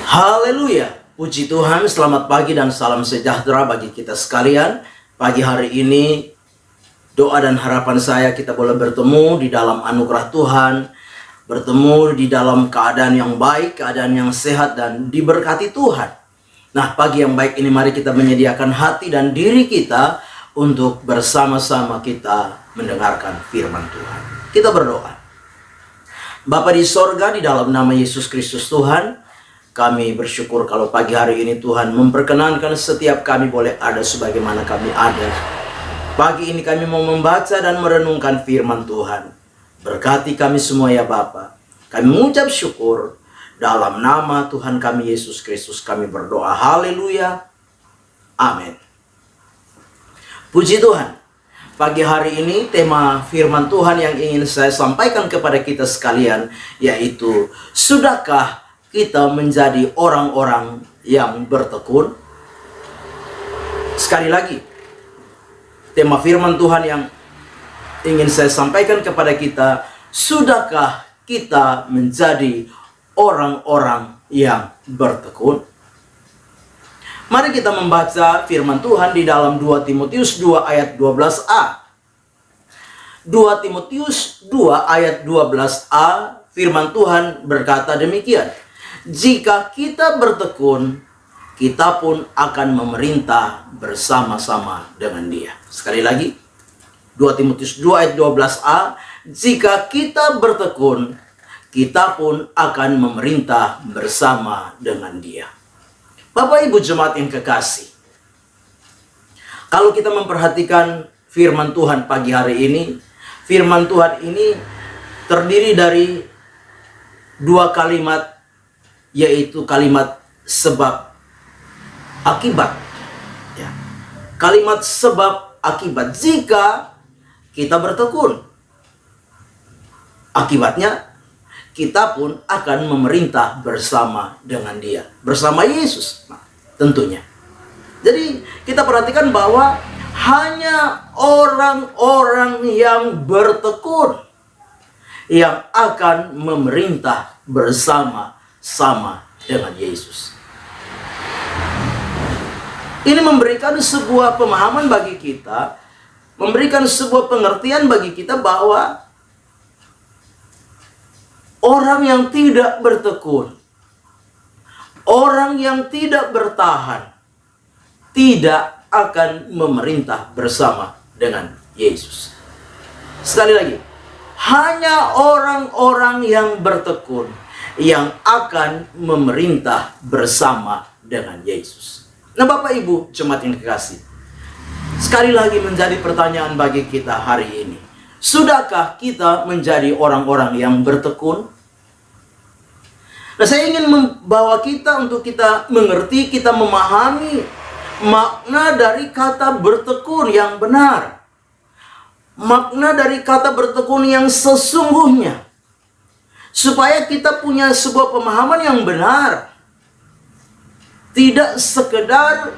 Haleluya, puji Tuhan, selamat pagi dan salam sejahtera bagi kita sekalian. Pagi hari ini, doa dan harapan saya kita boleh bertemu di dalam anugerah Tuhan, bertemu di dalam keadaan yang baik, keadaan yang sehat dan diberkati Tuhan. Nah, pagi yang baik ini mari kita menyediakan hati dan diri kita untuk bersama-sama kita mendengarkan firman Tuhan. Kita berdoa. Bapa di sorga, di dalam nama Yesus Kristus Tuhan, kami bersyukur kalau pagi hari ini Tuhan memperkenankan setiap kami boleh ada sebagaimana kami ada. Pagi ini kami mau membaca dan merenungkan firman Tuhan. Berkati kami semua ya Bapa. Kami mengucap syukur dalam nama Tuhan kami Yesus Kristus kami berdoa. Haleluya. Amin. Puji Tuhan. Pagi hari ini tema firman Tuhan yang ingin saya sampaikan kepada kita sekalian yaitu, sudahkah kita menjadi orang-orang yang bertekun? Sekali lagi, tema firman Tuhan yang ingin saya sampaikan kepada kita, sudahkah kita menjadi orang-orang yang bertekun? Mari kita membaca firman Tuhan di dalam 2 Timotius 2 ayat 12a. 2 Timotius 2 ayat 12a, firman Tuhan berkata demikian. Jika kita bertekun, kita pun akan memerintah bersama-sama dengan Dia. Sekali lagi, 2 Timotius 2 ayat 12a, jika kita bertekun, kita pun akan memerintah bersama dengan Dia. Bapak Ibu jemaat yang kekasih, kalau kita memperhatikan firman Tuhan pagi hari ini, firman Tuhan ini terdiri dari dua kalimat, yaitu kalimat sebab akibat. Ya. Kalimat sebab akibat. Jika kita bertekun, akibatnya kita pun akan memerintah bersama dengan Dia, bersama Yesus. Nah, tentunya. Jadi kita perhatikan bahwa hanya orang-orang yang bertekun yang akan memerintah bersama-sama dengan Yesus. Ini memberikan sebuah pemahaman bagi kita, memberikan sebuah pengertian bagi kita bahwa orang yang tidak bertekun, orang yang tidak bertahan, tidak akan memerintah bersama dengan Yesus. Sekali lagi, hanya orang-orang yang bertekun yang akan memerintah bersama dengan Yesus. Nah Bapak Ibu jemaat yang dikasihi, sekali lagi menjadi pertanyaan bagi kita hari ini. Sudahkah kita menjadi orang-orang yang bertekun? Nah, saya ingin membawa kita untuk kita mengerti, kita memahami makna dari kata bertekun yang benar. Makna dari kata bertekun yang sesungguhnya. Supaya kita punya sebuah pemahaman yang benar. Tidak sekedar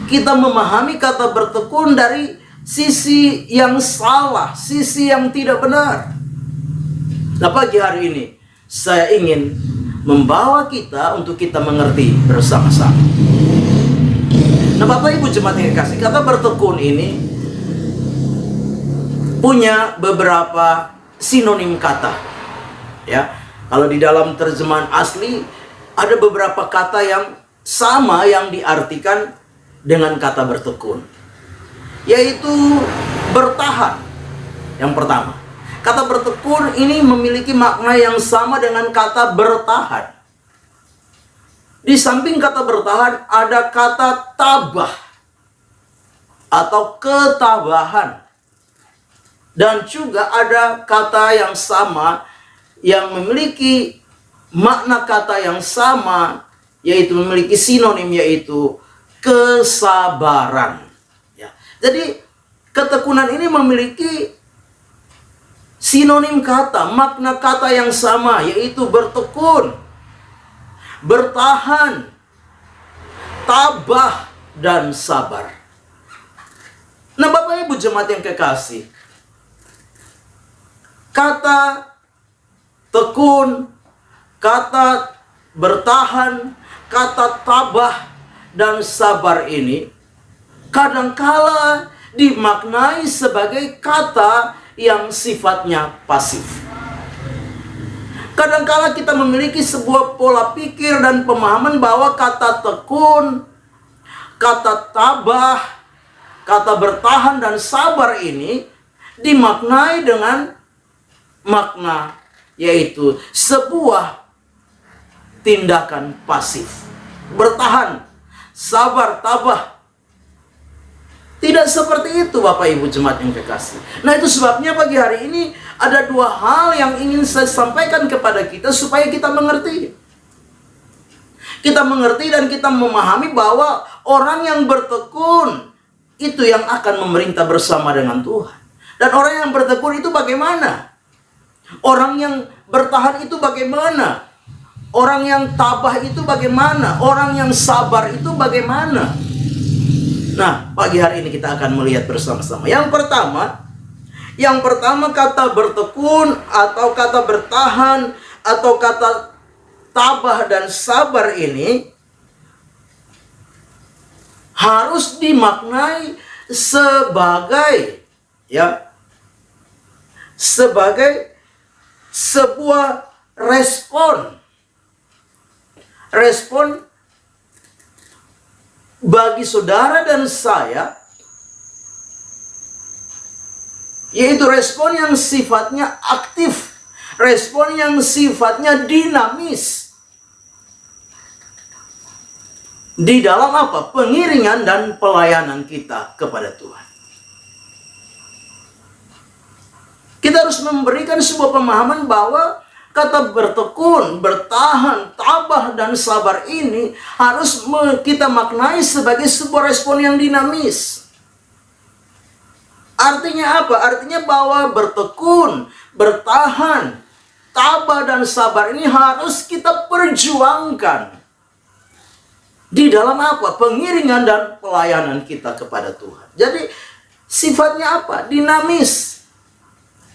kita memahami kata bertekun dari sisi yang salah, sisi yang tidak benar. Nah pagi hari ini saya ingin membawa kita untuk kita mengerti bersama-sama. Nah Bapak Ibu jemaat yang dikasih, kata bertekun ini punya beberapa sinonim kata. Ya, kalau di dalam terjemahan asli ada beberapa kata yang sama yang diartikan dengan kata bertekun, yaitu bertahan. Yang pertama, kata bertekun ini memiliki makna yang sama dengan kata bertahan. Di samping kata bertahan ada kata tabah atau ketabahan. Dan juga ada kata yang sama yang memiliki makna kata yang sama, yaitu memiliki sinonim, yaitu kesabaran. Ya. Jadi ketekunan ini memiliki sinonim kata, makna kata yang sama, yaitu bertekun, bertahan, tabah, dan sabar. Nah Bapak Ibu jemaat yang kekasih, kata tekun, kata bertahan, kata tabah dan sabar ini kadangkala dimaknai sebagai kata yang sifatnya pasif. Kadangkala kita memiliki sebuah pola pikir dan pemahaman bahwa kata tekun, kata tabah, kata bertahan dan sabar ini dimaknai dengan makna yaitu sebuah tindakan pasif. Bertahan, sabar, tabah. Tidak seperti itu Bapak Ibu jemaat yang kekasih. Nah, itu sebabnya pagi hari ini ada dua hal yang ingin saya sampaikan kepada kita supaya kita mengerti. Kita mengerti dan kita memahami bahwa orang yang bertekun itu yang akan memerintah bersama dengan Tuhan. Dan orang yang bertekun itu bagaimana? Orang yang bertahan itu bagaimana? Orang yang tabah itu bagaimana? Orang yang sabar itu bagaimana? Nah, pagi hari ini kita akan melihat bersama-sama. Yang pertama kata bertekun atau kata bertahan atau kata tabah dan sabar ini harus dimaknai sebagai sebuah respon bagi saudara dan saya, yaitu respon yang sifatnya aktif, respon yang sifatnya dinamis di dalam apa? Pengiringan dan pelayanan kita kepada Tuhan. Kita harus memberikan sebuah pemahaman bahwa kata bertekun, bertahan, tabah, dan sabar ini harus kita maknai sebagai sebuah respon yang dinamis. Artinya apa? Artinya bahwa bertekun, bertahan, tabah, dan sabar ini harus kita perjuangkan di dalam apa? Pengiringan dan pelayanan kita kepada Tuhan. Jadi sifatnya apa? Dinamis,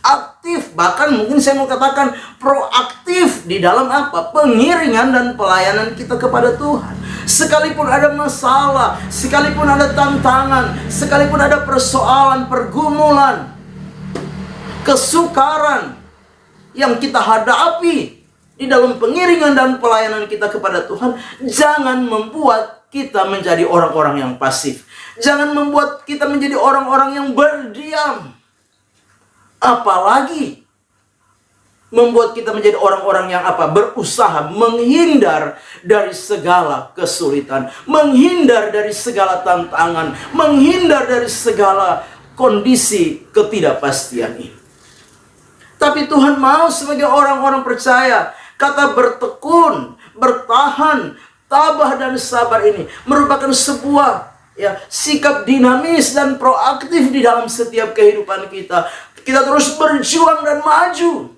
aktif, bahkan mungkin saya mau katakan proaktif di dalam apa? Pengiringan dan pelayanan kita kepada Tuhan. Sekalipun ada masalah, sekalipun ada tantangan, sekalipun ada persoalan, pergumulan, kesukaran yang kita hadapi di dalam pengiringan dan pelayanan kita kepada Tuhan, jangan membuat kita menjadi orang-orang yang pasif. Jangan membuat kita menjadi orang-orang yang berdiam. Apalagi membuat kita menjadi orang-orang yang apa? Berusaha menghindar dari segala kesulitan, menghindar dari segala tantangan, menghindar dari segala kondisi ketidakpastian ini. Tapi Tuhan mau sebagai orang-orang percaya, kata bertekun, bertahan, tabah, dan sabar ini merupakan sebuah sikap dinamis dan proaktif di dalam setiap kehidupan kita. Kita terus berjuang dan maju.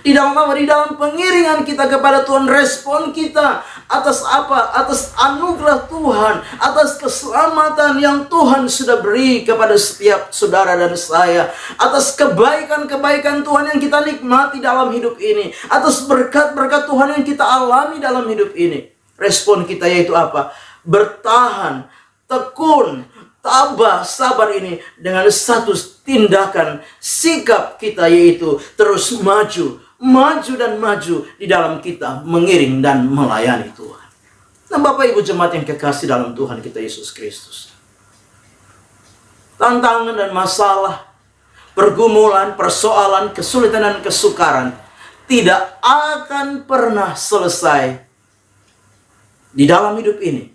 Di dalam apa? Di dalam pengiringan kita kepada Tuhan, respon kita atas apa? Atas anugerah Tuhan, atas keselamatan yang Tuhan sudah beri kepada setiap saudara dan saya, atas kebaikan-kebaikan Tuhan yang kita nikmati dalam hidup ini, atas berkat-berkat Tuhan yang kita alami dalam hidup ini. Respon kita yaitu apa? Bertahan, tekun, tabah, sabar ini dengan satu tindakan sikap kita yaitu terus maju dan maju di dalam kita mengiring dan melayani Tuhan. Nah, Bapak Ibu jemaat yang kekasih dalam Tuhan kita Yesus Kristus, tantangan dan masalah, pergumulan, persoalan, kesulitan dan kesukaran tidak akan pernah selesai di dalam hidup ini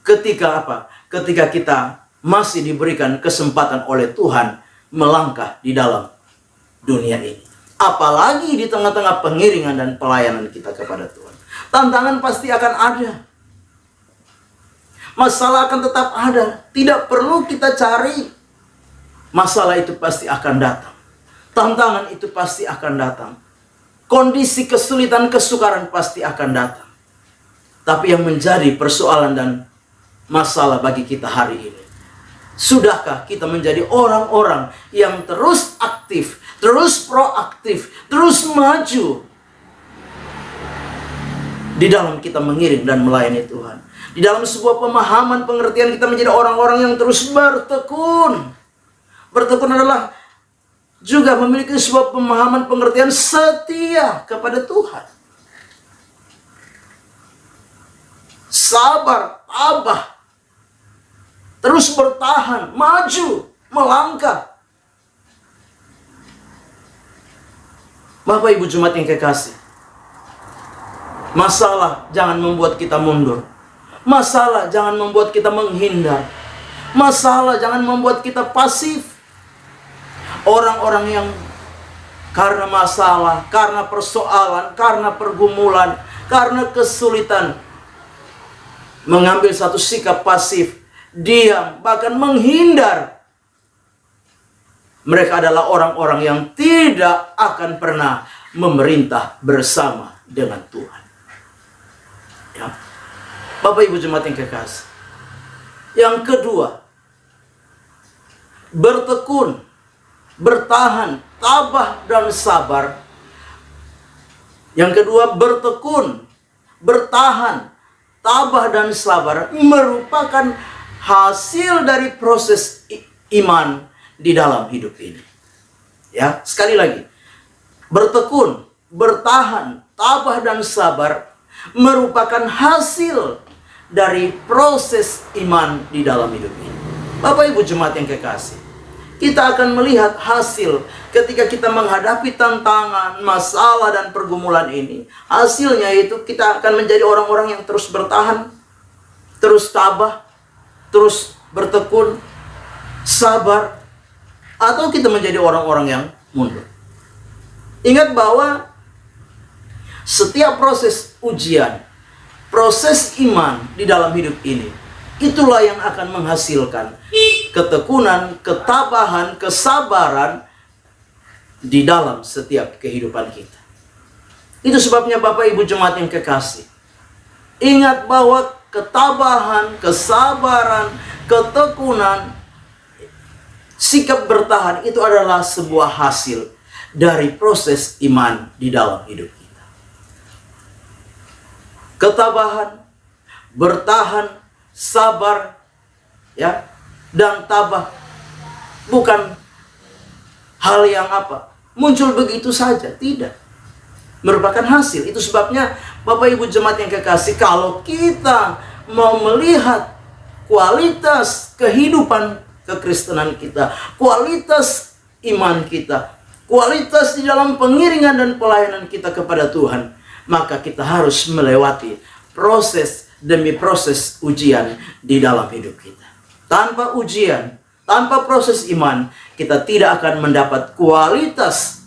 ketika apa? Ketika kita masih diberikan kesempatan oleh Tuhan melangkah di dalam dunia ini. Apalagi di tengah-tengah pengiringan dan pelayanan kita kepada Tuhan. Tantangan pasti akan ada. Masalah akan tetap ada. Tidak perlu kita cari. Masalah itu pasti akan datang. Tantangan itu pasti akan datang. Kondisi kesulitan, kesukaran pasti akan datang. Tapi yang menjadi persoalan dan masalah bagi kita hari ini, sudahkah kita menjadi orang-orang yang terus aktif, terus proaktif, terus maju di dalam kita mengiring dan melayani Tuhan. Di dalam sebuah pemahaman pengertian kita menjadi orang-orang yang terus bertekun. Bertekun adalah juga memiliki sebuah pemahaman pengertian setia kepada Tuhan. Sabar, tabah, terus bertahan, maju, melangkah. Bapak Ibu Jemaat yang kekasih, masalah jangan membuat kita mundur. Masalah jangan membuat kita menghindar. Masalah jangan membuat kita pasif. Orang-orang yang karena masalah, karena persoalan, karena pergumulan, karena kesulitan, mengambil satu sikap pasif, diam, bahkan menghindar. Mereka adalah orang-orang yang tidak akan pernah memerintah bersama dengan Tuhan. Ya. Bapak Ibu Jemaat yang kekasih. Yang kedua, bertekun, bertahan, tabah, dan sabar. Yang kedua, bertekun, bertahan, tabah, dan sabar merupakan hasil dari proses iman di dalam hidup ini. Ya, sekali lagi, bertekun, bertahan, tabah, dan sabar merupakan hasil dari proses iman di dalam hidup ini. Bapak Ibu Jemaat yang kekasih, kita akan melihat hasil ketika kita menghadapi tantangan, masalah, dan pergumulan ini. Hasilnya itu kita akan menjadi orang-orang yang terus bertahan, terus tabah, terus bertekun, sabar, atau kita menjadi orang-orang yang mundur. Ingat bahwa setiap proses ujian, proses iman di dalam hidup ini, itulah yang akan menghasilkan ketekunan, ketabahan, kesabaran di dalam setiap kehidupan kita. Itu sebabnya Bapak Ibu Jemaat yang kekasih, ingat bahwa ketabahan, kesabaran, ketekunan, sikap bertahan itu adalah sebuah hasil dari proses iman di dalam hidup kita. Ketabahan, bertahan, sabar, ya, dan tabah bukan hal yang muncul begitu saja, tidak. Merupakan hasil. Itu sebabnya Bapak Ibu Jemaat yang kekasih, kalau kita mau melihat kualitas kehidupan kekristenan kita, kualitas iman kita, kualitas di dalam pengiringan dan pelayanan kita kepada Tuhan, maka kita harus melewati proses demi proses ujian di dalam hidup kita. Tanpa ujian, tanpa proses iman, kita tidak akan mendapat kualitas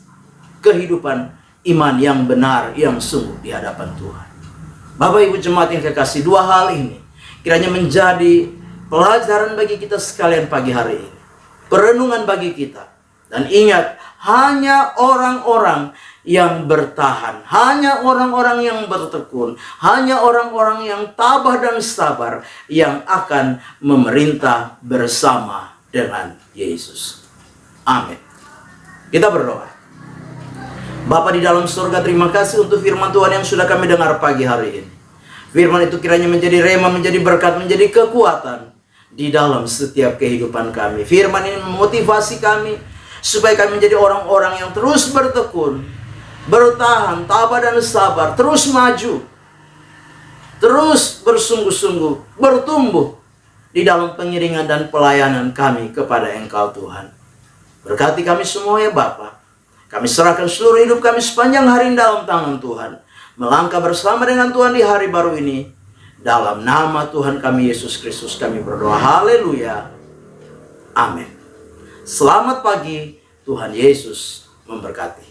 kehidupan iman yang benar, yang sungguh di hadapan Tuhan. Bapak Ibu Jemaat yang kekasih, dua hal ini kiranya menjadi pelajaran bagi kita sekalian pagi hari ini. Perenungan bagi kita. Dan ingat, hanya orang-orang yang bertahan, hanya orang-orang yang bertekun, hanya orang-orang yang tabah dan sabar yang akan memerintah bersama dengan Yesus. Amin. Kita berdoa. Bapa di dalam surga, terima kasih untuk firman Tuhan yang sudah kami dengar pagi hari ini. Firman itu kiranya menjadi rema, menjadi berkat, menjadi kekuatan di dalam setiap kehidupan kami. Firman ini memotivasi kami supaya kami menjadi orang-orang yang terus bertekun, bertahan, tabah, dan sabar, terus maju, terus bersungguh-sungguh, bertumbuh di dalam pengiringan dan pelayanan kami kepada Engkau Tuhan. Berkati kami semua ya Bapa. Kami serahkan seluruh hidup kami sepanjang hari dalam tangan Tuhan. Melangkah bersama dengan Tuhan di hari baru ini. Dalam nama Tuhan kami Yesus Kristus kami berdoa. Haleluya. Amin. Selamat pagi. Tuhan Yesus memberkati.